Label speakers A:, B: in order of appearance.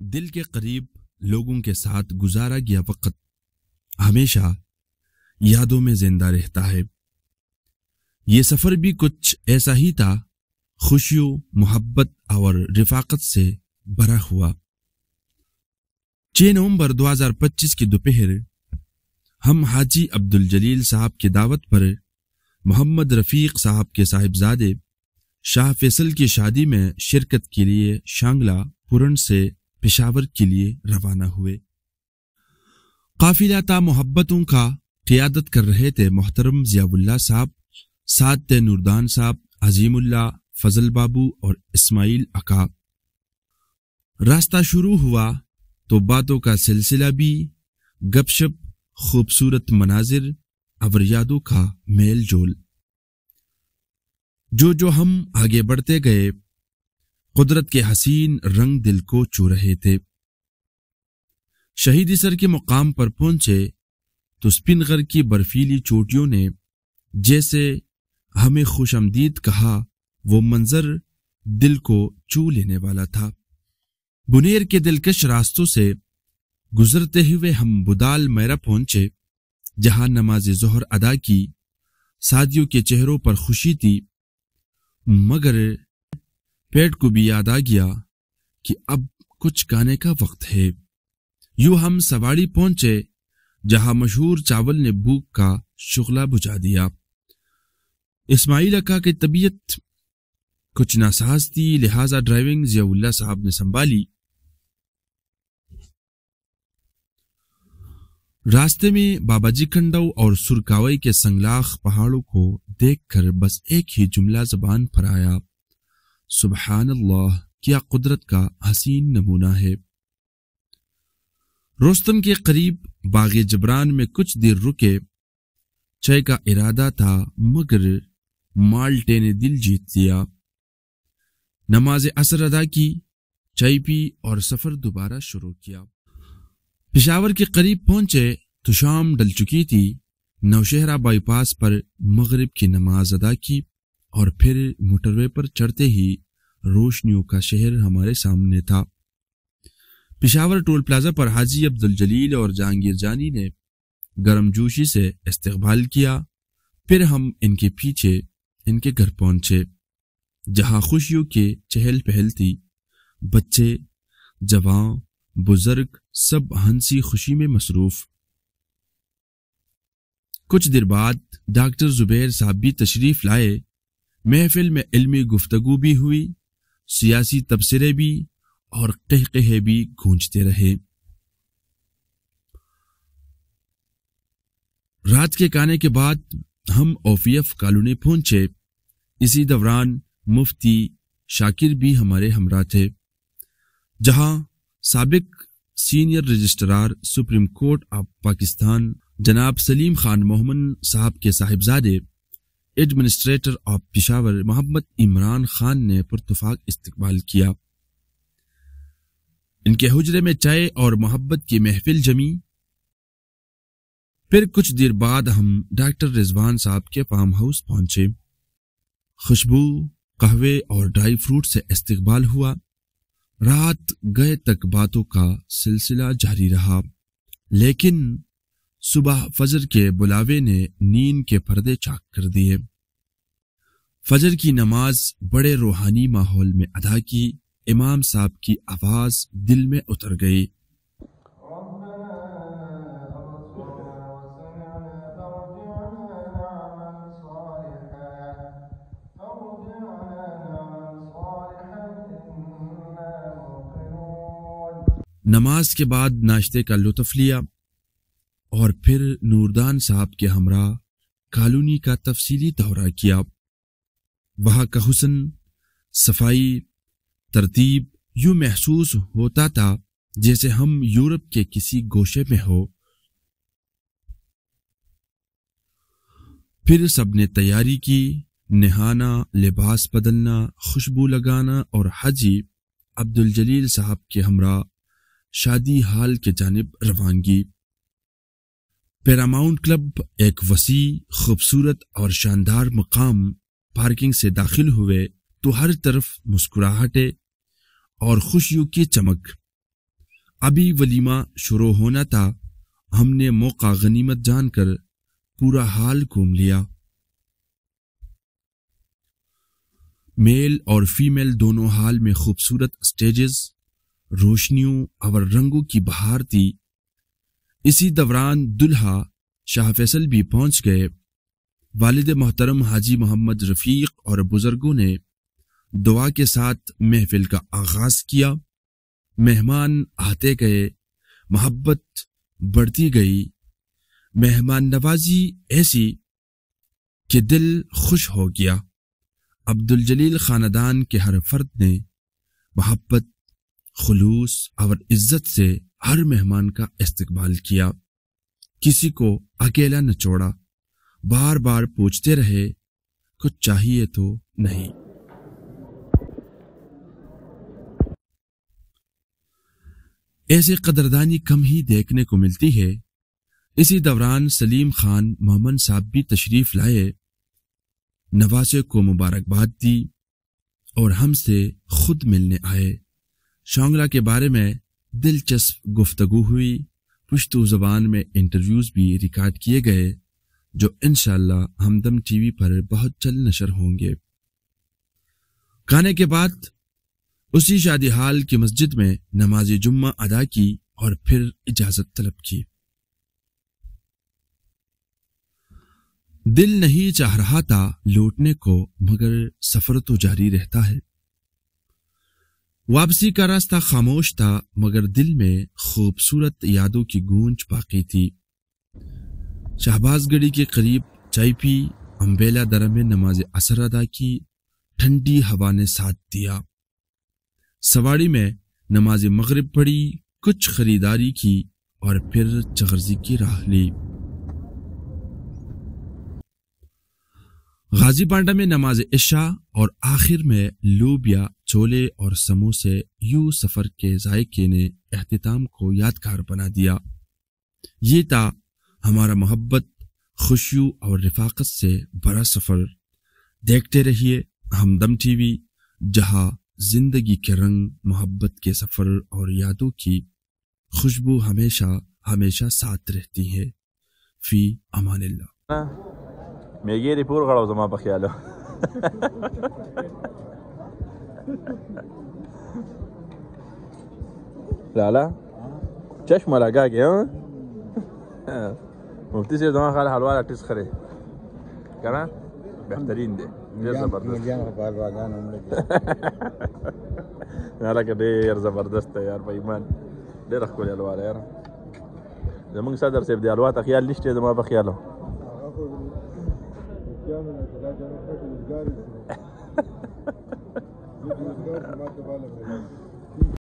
A: دل کے قریب لوگوں کے ساتھ گزارا گیا وقت ہمیشہ یادوں میں زندہ رہتا ہے۔ یہ سفر بھی کچھ ایسا ہی تھا، خوشیوں، محبت اور رفاقت سے بھرا ہوا۔ 6 نومبر 2025 کی دوپہر ہم حاجی عبدالجلیل صاحب کی دعوت پر محمد رفیق صاحب کے صاحبزادے شاہ فیصل کی شادی میں شرکت کے لیے شانگلہ پورن سے پشاور کے لیے روانہ ہوئے۔ قافلہ تا محبتوں کا قیادت کر رہے تھے محترم ضیاء اللہ صاحب، ساتھ تھے نوردان صاحب، عظیم اللہ، فضل بابو اور اسماعیل اکا۔ راستہ شروع ہوا تو باتوں کا سلسلہ بھی، گپ شپ، خوبصورت مناظر اور یادوں کا میل جول۔ جو ہم آگے بڑھتے گئے قدرت کے حسین رنگ دل کو چھو رہے تھے۔ شہیدی سر کے مقام پر پہنچے تو سپن غر کی برفیلی چوٹیوں نے جیسے ہمیں خوش آمدید کہا، وہ منظر دل کو چھو لینے والا تھا۔ بنیر کے دلکش راستوں سے گزرتے ہوئے ہم بدال میرا پہنچے، جہاں نماز ظہر ادا کی۔ ساتھیوں کے چہروں پر خوشی تھی، مگر پیٹ کو بھی یاد آ گیا کہ اب کچھ کھانے کا وقت ہے۔ یوں ہم سواڑی پہنچے، جہاں مشہور چاول نے بھوک کا شغلہ بجھا دیا۔ اسماعیل اکا کی طبیعت کچھ ناساز تھی، لہذا ڈرائیونگ ضیاء اللہ صاحب نے سنبھالی۔ راستے میں بابا جی کنڈو اور سرکاوئی کے سنگلاخ پہاڑوں کو دیکھ کر بس ایک ہی جملہ زبان پر آیا، سبحان اللہ، کیا قدرت کا حسین نمونہ ہے۔ روستم کے قریب باغ جبران میں کچھ دیر رکے۔ چائے کا ارادہ تھا، مگر مالٹے نے دل جیت لیا۔ نماز عصر ادا کی، چائے پی اور سفر دوبارہ شروع کیا۔ پشاور کے قریب پہنچے تو شام ڈل چکی تھی۔ نوشہرہ بائی پاس پر مغرب کی نماز ادا کی اور پھر موٹر وے پر چڑھتے ہی روشنیوں کا شہر ہمارے سامنے تھا۔ پشاور ٹول پلازا پر حاجی عبدالجلیل اور جہانگیر جانی نے گرم جوشی سے استقبال کیا۔ پھر ہم ان کے پیچھے ان کے گھر پہنچے، جہاں خوشیوں کے چہل پہل تھی۔ بچے، جوان، بزرگ سب ہنسی خوشی میں مصروف۔ کچھ دیر بعد ڈاکٹر زبیر صاحب بھی تشریف لائے۔ محفل میں علمی گفتگو بھی ہوئی، سیاسی تبصرے بھی اور قہقہے بھی گونجتے رہے۔ رات کے کھانے کے بعد ہم OPF کالونی پہنچے۔ اسی دوران مفتی شاکر بھی ہمارے ہمراہ تھے، جہاں سابق senior registrar supreme court of Pakistan جناب سلیم خان مومن صاحب کے صاحبزادے ایڈمنسٹریٹر آف پشاور محمد عمران خان نے پرتفاق استقبال کیا۔ ان کے حجرے میں چائے اور محبت کی محفل جمی۔ پھر کچھ دیر بعد ہم ڈاکٹر رضوان صاحب کے فارم ہاؤس پہنچے۔ خوشبو، قہوے اور ڈرائی فروٹ سے استقبال ہوا۔ رات گئے تک باتوں کا سلسلہ جاری رہا، لیکن صبح فجر کے بلاوے نے نیند کے پردے چاک کر دیے۔ فجر کی نماز بڑے روحانی ماحول میں ادا کی۔ امام صاحب کی آواز دل میں اتر گئی۔ نماز کے بعد ناشتے کا لطف لیا اور پھر نوردان صاحب کے ہمراہ کالونی کا تفصیلی دورہ کیا۔ وہاں کا حسن، صفائی، ترتیب یوں محسوس ہوتا تھا جیسے ہم یورپ کے کسی گوشے میں ہو۔ پھر سب نے تیاری کی، نہانا، لباس بدلنا، خوشبو لگانا اور حاجی عبدالجلیل صاحب کے ہمراہ شادی ہال کے جانب روانگی۔ پیراماؤنٹ کلب ایک وسیع، خوبصورت اور شاندار مقام۔ پارکنگ سے داخل ہوئے تو ہر طرف مسکراہٹیں اور خوشیوں کی چمک۔ ابھی ولیمہ شروع ہونا تھا، ہم نے موقع غنیمت جان کر پورا حال گھوم لیا۔ میل اور فیمیل دونوں حال میں خوبصورت سٹیجز، روشنیوں اور رنگوں کی بہار تھی۔ اسی دوران دلہا شاہ فیصل بھی پہنچ گئے۔ والد محترم حاجی محمد رفیق اور بزرگوں نے دعا کے ساتھ محفل کا آغاز کیا۔ مہمان آتے گئے، محبت بڑھتی گئی، مہمان نوازی ایسی کہ دل خوش ہو گیا۔ عبدالجلیل خاندان کے ہر فرد نے محبت، خلوص اور عزت سے ہر مہمان کا استقبال کیا، کسی کو اکیلا نہ چھوڑا، بار بار پوچھتے رہے کچھ چاہیے تو نہیں۔ ایسے قدردانی کم ہی دیکھنے کو ملتی ہے۔ اسی دوران سلیم خان مومن صاحب بھی تشریف لائے، نواسے کو مبارکباد دی اور ہم سے خود ملنے آئے۔ شانگلہ کے بارے میں دلچسپ گفتگو ہوئی۔ پشتو زبان میں انٹرویوز بھی ریکارڈ کیے گئے جو انشاءاللہ ہمدم ٹی وی پر بہت جلد نشر ہوں گے۔ کھانے کے بعد اسی شادی حال کی مسجد میں نماز جمعہ ادا کی اور پھر اجازت طلب کی۔ دل نہیں چاہ رہا تھا لوٹنے کو، مگر سفر تو جاری رہتا ہے۔ واپسی کا راستہ خاموش تھا، مگر دل میں خوبصورت یادوں کی گونج باقی تھی۔ شہباز گڑھی کے قریب چائے پی، امبیلا درہ میں نماز عصر ادا کی، ٹھنڈی ہوا نے ساتھ دیا۔ سواڑی میں نماز مغرب پڑھی، کچھ خریداری کی اور پھر چغرزی کی راہ لی۔ غازی پانڈا میں نماز عشاء اور آخر میں لوبیا، چھولے اور سموسے، یوں سفر کے ذائقے نے اختتام کو یادگار بنا دیا۔ یہ تھا ہمارا محبت، خوشیوں اور رفاقت سے بڑا سفر۔ دیکھتے رہیے ہمدم ٹی وی، جہاں زندگی کے رنگ، محبت کے سفر اور یادوں کی خوشبو ہمیشہ ہمیشہ ساتھ رہتی ہے۔ فی امان اللہ۔
B: میگیری پور غړو زما په خیالو لالا چشم لگا کے مفتی سے زما خیال حلوا ٹس خرے کنا بہترین دے ډیر زبردست حالکه ډیر زبردست دی یار، په ایمان ډیر ښکلی حلوا ده یار۔ زمونږ صدر صاحب دی حلوا ته خیال نشته زما په خیالو